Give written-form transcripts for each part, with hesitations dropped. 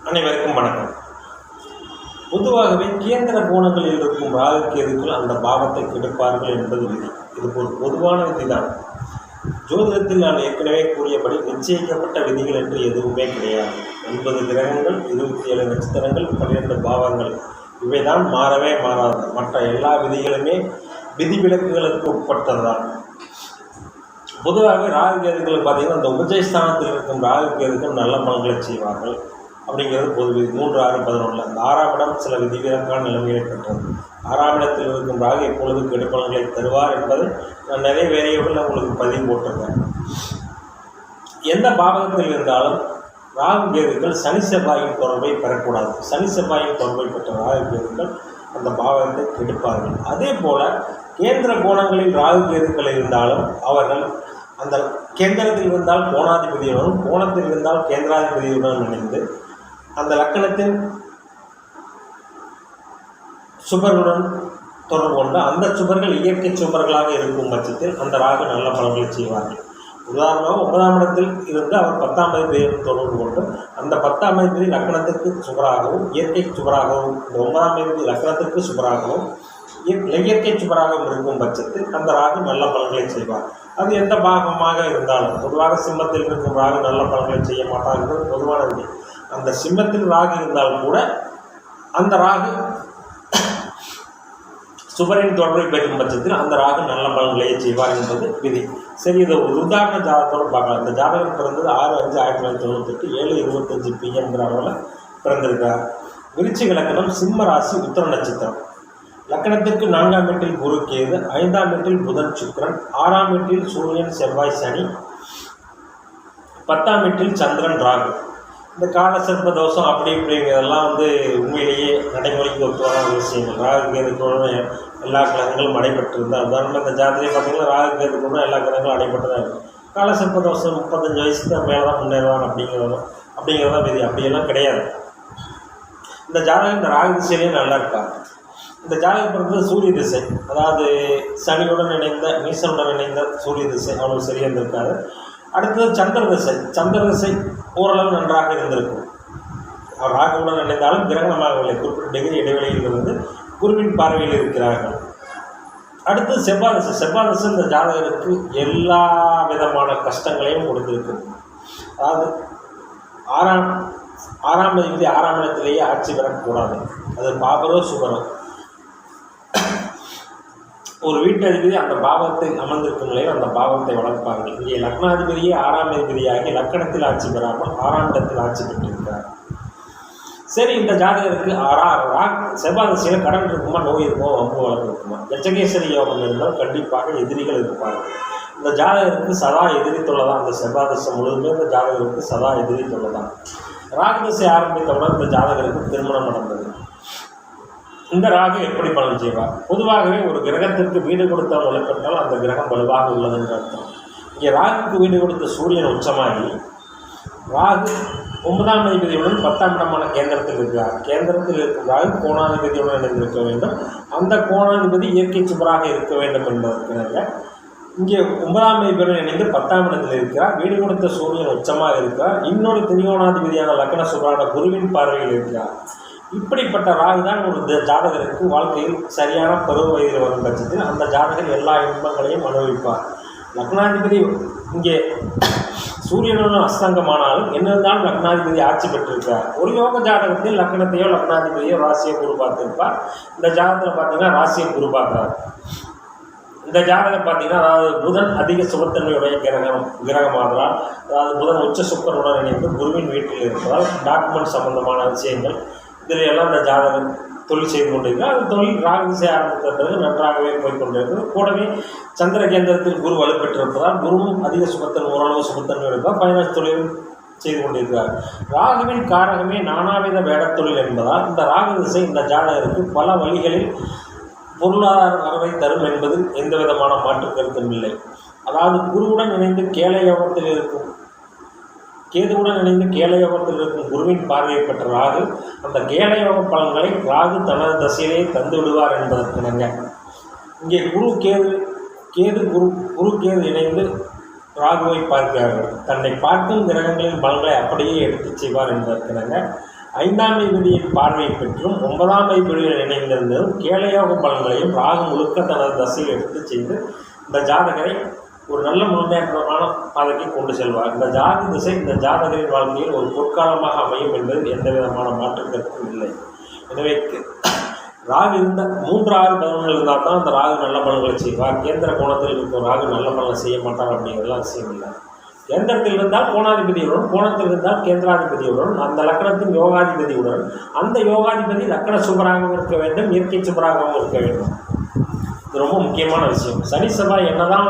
அனைவருக்கும் வணக்கம். பொதுவாகவே கேந்திர கோணங்களில் இருக்கும் ராகு கேதுக்கள் அந்த பாவத்தை கெடுப்பார்கள் என்பது விதி. இது ஒரு பொதுவான விதிதான். ஜோதிடத்தில் நான் ஏற்கனவே கூறியபடி நிச்சயிக்கப்பட்ட விதிகள் என்று எதுவுமே கிடையாது. 9 கிரகங்கள், 27 நட்சத்திரங்கள், 12 பாவங்கள், இவைதான் மாறவே மாறாது. மற்ற எல்லா விதிகளுமே விதிவிலக்குகளுக்கு உட்பட்டதுதான். பொதுவாகவே ராகு கேதுக்கள் பார்த்தீங்கன்னா அந்த உபஜயஸ்தானத்தில் இருக்கும் ராகு கேதுக்கள் நல்ல பலன்களை செய்வார்கள் அப்படிங்கிறது பொது விதி. 3, 6, 11. அந்த 6ஆம் இடம் சில விதிவிலக்கான நிலைமைகளை பெற்றது. 6ஆம் இடத்தில் இருக்கும் ராகு எப்பொழுது கெடுப்பலன்களை தருவார் என்பதை நான் நிறைய வேரியபிள் உங்களுக்கு பதிவு போட்டிருக்கேன். எந்த பாவகத்தில் இருந்தாலும் ராகு கேதுக்கள் சனி செவ்வாயின் தொடர்பை பெறக்கூடாது. சனி செவ்வாயின் தொடர்பை பெற்ற ராகு கேதுக்கள் அந்த பாவகத்தை கெடுப்பார்கள். அதே போல கேந்திர கோணங்களில் ராகு கேதுக்கள் இருந்தாலும் அவர்கள் அந்த கேந்திரத்தில் இருந்தால் கோணாதிபதியுடனும், கோணத்தில் இருந்தால் கேந்திராதிபதியுடன் இணைந்து அந்த லக்கணத்தின் சுபர்களுடன் தொடர்பு கொண்டு அந்த சுபர்கள் இயற்கை சுபர்களாக இருக்கும் பட்சத்தில் அந்த ராகு நல்ல பலன்களை செய்வார்கள். உதாரணமாக 9ஆம் இடத்தில் இருந்து அவர் 10ஆம் அதிபதியுடன் தொடர்பு கொண்டு அந்த 10ஆம் அதிபதி லக்கணத்திற்கு சுபராகவும் இயற்கை சுபராகவும், இந்த 9ஆம் அதிபதி லக்கணத்திற்கு சுபராகவும் இயற்கை சுபராகவும் இருக்கும் பட்சத்தில் அந்த ராகு நல்ல பலன்களை செய்வார். அது எந்த பாகமாக இருந்தாலும், பொதுவாக சிம்மத்தில் இருக்கும் ராகு நல்ல பலன்களை செய்ய மாட்டார்கள் பொதுவான விதி. அந்த சிம்மத்தில் ராகு இருந்தாலும் கூட அந்த ராகு சுபரின் தொடர்பை பெறும் பட்சத்தில் அந்த ராகு நல்ல பலன்களையே செய்வார் என்பது விதி. சரி, இதை ஒரு உதாரண ஜாதகத்தோடு பார்க்கலாம். இந்த ஜாதகம் பிறந்தது 6/5/1998 7:25 PM அளவில் பிறந்திருக்கார். விருச்சிக லக்கணம், சிம்ம ராசி, உத்திர நட்சத்திரம். லக்கணத்திற்கு 4ஆம் வீட்டில் குரு கேது, 5ஆம் வீட்டில் புதன் சுக்கிரன், 6ஆம் வீட்டில் சூரியன் செவ்வாய் சனி, 10ஆம் வீட்டில் சந்திரன் ராகு. இந்த கால சர்ப்ப தோஷம் அப்படி இப்படிங்கிறதெல்லாம் உண்மையிலேயே நடைமுறைக்கு ஒத்துவான விஷயங்கள். ராகு கேதுக்குள்ள எல்லா கிரகங்களும் அடைபட்டிருந்தால் உதாரணமாக இந்த ஜாதகத்தை பார்த்தீங்கன்னா ராகு கேதுக்குள்ள எல்லா கிரகங்களும் அடைபட்டுதான் இருக்கும். கால சர்ப்ப தோஷம் 35 வயசுக்கு மேலே தான் முன்னேறுவாங்க அப்படிங்கிறதான் விதி. அப்படியெல்லாம் கிடையாது. இந்த ஜாதகம் இந்த ராகு திசையிலேயே நல்லா இருப்பாங்க. இந்த ஜாதகம் பிறந்தது சூரிய திசை, அதாவது சனியுடன் இணைந்த நீசனுடன் இணைந்த சூரிய திசை அவ்வளவு சரியாக இருந்திருக்காது. அடுத்தது சந்திர திசை. சந்திர திசை ஓரளவு நன்றாக இருந்திருக்கும். அவர் ராகுவுடன் இணைந்தாலும் கிரகணமாகவில்லை. குறிப்பிட்ட டிகிரி இடைவெளியில் இருந்து குருவின் பார்வையில் இருக்கிறார்கள். அடுத்தது செவ்வாய் திசை. செவ்வாய் திசை இந்த ஜாதகருக்கு எல்லா விதமான கஷ்டங்களையும் கொடுத்திருக்கு. அதாவது ஆறாம் அதிபதி 6ஆம் இடத்திலேயே ஆட்சி பெறக்கூடாது. அது பாபரோ சுபரோ. ஒரு வீட்டு அதிபதி அந்த பாவத்தை அமர்ந்திருக்கும் நிலையில் அந்த பாவத்தை வளர்ப்பார்கள். இங்கே லக்னாதிபதியே 6ஆம் அதிபதியாகி லக்கணத்தில் ஆட்சி பெறாமல் 6ஆம் இடத்தில் ஆட்சி பெற்றிருக்கிறார். சரி, இந்த ஜாதகருக்கு செவ்வாய் திசையில் கடன் இருக்குமா, நோய் இருக்குமோ, வம்பு வழக்கு இருக்குமா? கஜகேசரி யோகம் இருந்தால் கண்டிப்பாக எதிரிகள் இருப்பார்கள். இந்த ஜாதகருக்கு சதா எதிரி தொல்லைதான். அந்த செவ்வாய் திசை முழுவதுமே இந்த ஜாதகருக்கு சதா எதிரி தொல்லைதான். ராகு திசை ஆரம்பித்தவுடன் இந்த ஜாதகருக்கு திருமணம் நடந்தது. இந்த ராகு எப்படி பலன் செய்வார்? பொதுவாகவே ஒரு கிரகத்திற்கு வீடு கொடுத்த வலுப்பட்டால் அந்த கிரகம் வலுவாக உள்ளது என்று அர்த்தம். இங்கே ராகுக்கு வீடு கொடுத்த சூரியன் உச்சமாகி ராகு 9ஆம் அதிபதியுடன் 10ஆம் இடமான கேந்திரத்தில் இருக்கிறார். கேந்திரத்தில் இருக்கும் ராகு கோணாதிபதியுடன் இணைந்திருக்க வேண்டும். அந்த கோணாதிபதி இயற்கை சுபராக இருக்க வேண்டும் என்பதற்காக இங்கே 9ஆம் அதிபதியுடன் இணைந்து 10ஆம் இடத்தில் இருக்கிறார். வீடு கொடுத்த சூரியன் உச்சமாக இருக்கிறார். இன்னொரு திரிகோணாதிபதியான லக்ன சுபரான குருவின் பார்வையில் இருக்கிறார். இப்படிப்பட்ட ராகு தான் ஒரு ஜாதகருக்கு வாழ்க்கையில் சரியான பருவ வயதில் வரும் பட்சத்தில் அந்த ஜாதகர் எல்லா இன்பங்களையும் அனுபவிப்பார். லக்னாதிபதி இங்கே சூரியனுடன் அஸ்தங்கமானாலும் என்னதான் லக்னாதிபதி ஆட்சி பெற்றிருக்கிறார். ஒரு யோக ஜாதகத்தில் லக்னத்தையோ லக்னாதிபதியோ ராசியை குரு பார்த்திருப்பார். இந்த ஜாதகத்தில் பார்த்தீங்கன்னா ராசியை குரு பார்க்கிறார். இந்த ஜாதகம் பார்த்தீங்கன்னா அதாவது புதன் அதிக சுபத்தன்மையுடைய கிரகமாதலால், அதாவது புதன் உச்ச சுக்கரனுடன் இணைந்து குருவின் வீட்டில் இருப்பதால் டாக்குமெண்ட் சம்பந்தமான விஷயங்கள் இதில் எல்லாம் இந்த ஜாதகம் தொழில் செய்து கொண்டிருக்கிறார். அந்த தொழில் ராகு திசை ஆரம்பித்த பிறகு நன்றாகவே போய்கொண்டிருக்கிறது. கூடவே சந்திர கேந்திரத்தில் குரு வலுப்பெற்றிருப்பதால் குருவும் அதிக சுபத்தன் ஓரளவு சுபத்தன்மை இருப்பதால் ஃபைனான்ஸ் தொழிலும் செய்து கொண்டிருக்கிறார். ராகுவின் காரகமே நானாவித வேடத்தொழில் என்பதால் இந்த ராகு திசை இந்த ஜாதகருக்கு பல வழிகளில் பொருளாதார வரவை தரும் என்பதில் எந்த விதமான மாற்று கருத்தும் இல்லை. அதாவது குருவுடன் இணைந்து கேதுவுடன் இணைந்து கேலயோகத்தில் இருக்கும் குருவின் பார்வையை பெற்ற ராகு அந்த கேலயோக பலன்களை ராகு தனது தசையிலே தந்து விடுவார் என்பதற்கிணங்க இங்கே குரு கேது இணைந்து ராகுவை பார்க்கிறார்கள். தன்னை பார்க்கும் கிரகங்களின் பலன்களை அப்படியே எடுத்துச் செய்வார் என்பதற்கிணங்க 5ஆம் அதிபதியின் பார்வையை பெற்றும் 9ஆம் அதிபதியில் இணைந்திருந்தும் கேளயோக பலன்களையும் ராகு முழுக்க தனது தசையில் எடுத்து செய்து இந்த ஜாதகரை ஒரு நல்ல முன்னேற்றமான பாதைக்கு கொண்டு செல்வார். இந்த ஜாதி திசை இந்த ஜாதகரின் வாழ்க்கையில் ஒரு பொற்காலமாக அமையும் என்பதில் எந்த விதமான மாற்று கருத்தும் இல்லை. எனவே ராகு இருந்த 3-6 பலன்கள் இருந்தால் தான் அந்த ராகு நல்ல பலன்களை செய்வார். கேந்திர கோணத்தில் இருக்கும் ராகு நல்ல பலனை செய்ய மாட்டார் அப்படிங்கிறதுலாம் விஷயம் இல்லை. கேந்திரத்தில் இருந்தால் கோணாதிபதியுடன், கோணத்தில் இருந்தால் கேந்திராதிபதியுடன், அந்த லக்கணத்தின் யோகாதிபதியுடன், அந்த யோகாதிபதி லக்கண சுபராகவும் இருக்க வேண்டும், இயற்கை சுபராகவும் இருக்க வேண்டும். இது ரொம்ப முக்கியமான விஷயம். சனி செவ்வாய் என்னதான்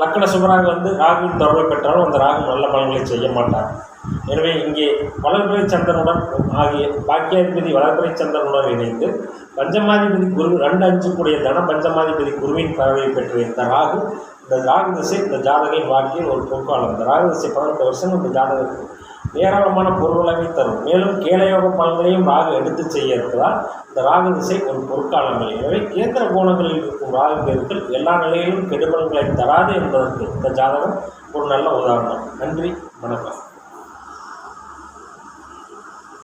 லக்கண சுபராக ராகுவின் தொடர்பை பெற்றாலும் அந்த ராகு நல்ல பலன்களை செய்ய மாட்டார். எனவே இங்கே வளர்பிறை சந்திரனுடன் ஆகிய பாக்கியாதிபதி வளர்பிறை சந்திரனுடன் இணைந்து பஞ்சமாதிபதி குரு 2-5 கூடிய தன பஞ்சமாதிபதி குருவின் பறவையை பெற்ற இந்த ராகு திசை இந்த ஜாதகின் வாழ்க்கையில் ஒரு பொற்காலம். இந்த ராகு திசை 18 வருஷம் இந்த ஜாதகத்துக்கு ஏராளமான பொருள்களை தரும். மேலும் கேளயோக பலன்களையும் ராகு எடுத்து செய்ய இருப்பதால் இந்த ராகு திசை ஒரு பொற்காலங்கள். எனவே கேந்திர கோணங்களில் இருக்கும் ராகு கேதுக்கள் எல்லா நிலையிலும் கெடுபலன்களை தராது என்பதற்கு இந்த ஜாதகம் ஒரு நல்ல உதாரணம். நன்றி, வணக்கம்.